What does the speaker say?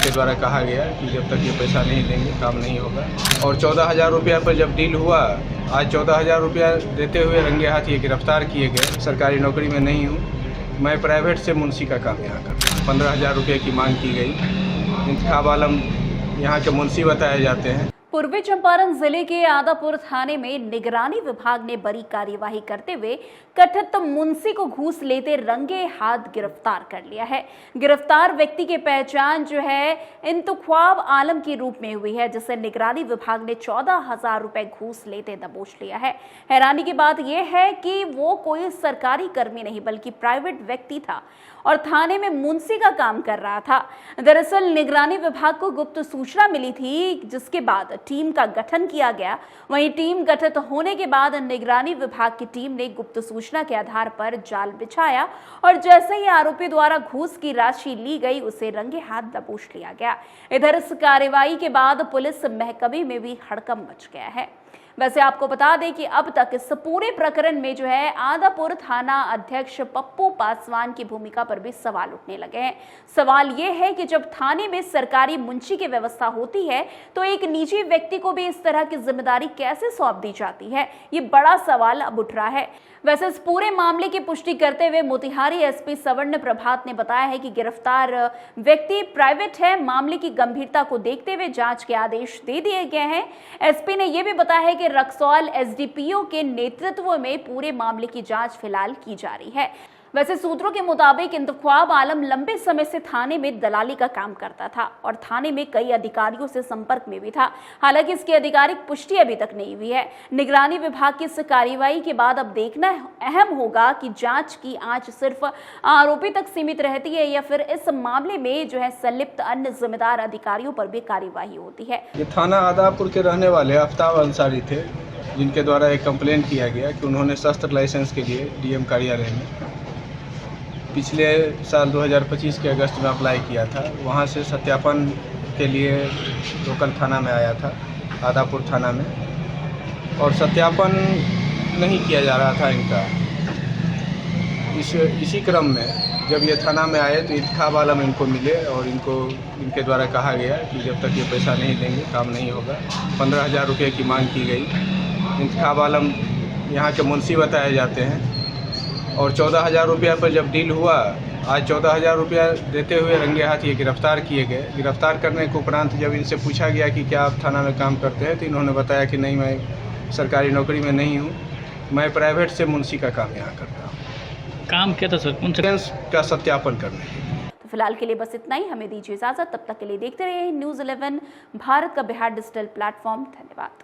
जिनके द्वारा कहा गया कि जब तक ये पैसा नहीं देंगे काम नहीं होगा। और 14,000 रुपया पर जब डील हुआ, आज 14,000 रुपया देते हुए रंगे हाथ ये गिरफ्तार किए गए। सरकारी नौकरी में नहीं हूँ, मैं प्राइवेट से मुंशी का काम यहाँ करता हूँ। 15,000 रुपये की मांग की गई। इंतखाब आलम यहाँ के मुंशी बताए जाते हैं। पूर्वी चंपारण जिले के आदापुर थाने में निगरानी विभाग ने बड़ी कार्यवाही करते हुए कथित मुंशी को घूस लेते रंगे हाथ गिरफ्तार कर लिया है। गिरफ्तार व्यक्ति की पहचान जो है इंतखाब आलम के रूप में हुई है, जिसे निगरानी विभाग ने 14,000 रुपए घूस लेते दबोच लिया है। हैरानी की बात यह है कि वो कोई सरकारी कर्मी नहीं बल्कि प्राइवेट व्यक्ति था और थाने में मुंशी का काम कर रहा था। दरअसल निगरानी विभाग को गुप्त सूचना मिली थी, जिसके बाद टीम का गठन किया गया। वहीं टीम गठित होने के बाद निगरानी विभाग की टीम ने गुप्त सूचना के आधार पर जाल बिछाया और जैसे ही आरोपी द्वारा घूस की राशि ली गई, उसे रंगे हाथ दबोच लिया गया। इधर इस कार्रवाई के बाद पुलिस महकमे में भी हड़कंप मच गया है। वैसे आपको बता दें कि अब तक इस पूरे प्रकरण में जो है आदापुर थाना अध्यक्ष पप्पू पासवान की भूमिका पर भी सवाल उठने लगे हैं। सवाल ये है कि जब थाने में सरकारी मुंशी की व्यवस्था होती है तो एक निजी व्यक्ति को भी इस तरह की जिम्मेदारी कैसे सौंप दी जाती है, ये बड़ा सवाल अब उठ रहा है। वैसे इस पूरे मामले की पुष्टि करते हुए मोतिहारी एसपी सवर्ण प्रभात ने बताया है कि गिरफ्तार व्यक्ति प्राइवेट है। मामले की गंभीरता को देखते हुए जांच के आदेश दे दिए गए हैं। एसपी ने यह भी बताया है कि रक्सौल एसडीपीओ के नेतृत्व में पूरे मामले की जांच फिलहाल की जा रही है। वैसे सूत्रों के मुताबिक इंतखाब आलम लंबे समय से थाने में दलाली का काम करता था और थाने में कई अधिकारियों से संपर्क में भी था। हालांकि इसकी आधिकारिक पुष्टि अभी तक नहीं हुई है। निगरानी विभाग की इस कार्रवाई के बाद अब देखना अहम होगा कि जांच की आंच सिर्फ आरोपी तक सीमित रहती है या फिर इस मामले में जो है संलिप्त अन्य जिम्मेदार अधिकारियों पर भी कार्यवाही होती है। ये थाना आदापुर के रहने वाले आफ्ताब अंसारी थे, जिनके द्वारा एक कंप्लेंट किया गया कि उन्होंने शस्त्र लाइसेंस के लिए डीएम कार्यालय में पिछले साल 2025 के अगस्त में अप्लाई किया था। वहाँ से सत्यापन के लिए लोकल थाना में आया था, आदापुर थाना में, और सत्यापन नहीं किया जा रहा था इनका। इसी क्रम में जब ये थाना में आए तो इंतखाब आलम इनको मिले और इनके द्वारा कहा गया कि जब तक ये पैसा नहीं देंगे काम नहीं होगा। 15,000 रुपये की मांग की गई। इंतखाब आलम यहाँ के मुंशी बताए जाते हैं और 14,000 रुपया पर जब डील हुआ, आज 14,000 रुपया देते हुए रंगे हाथ ये गिरफ्तार किए गए। गिरफ्तार करने के उपरांत जब इनसे पूछा गया कि क्या आप थाना में काम करते हैं, तो इन्होंने बताया कि नहीं, मैं सरकारी नौकरी में नहीं हूँ, मैं प्राइवेट से मुंशी का काम यहाँ करता हूँ। काम क्या था सर? इंश्योरेंस का सत्यापन करने के लिए। तो फिलहाल के लिए बस इतना ही। हमें दीजिए इजाजत। तब तक के लिए देखते रहिए न्यूज़ 11 भारत का बिहार डिजिटल प्लेटफॉर्म। धन्यवाद।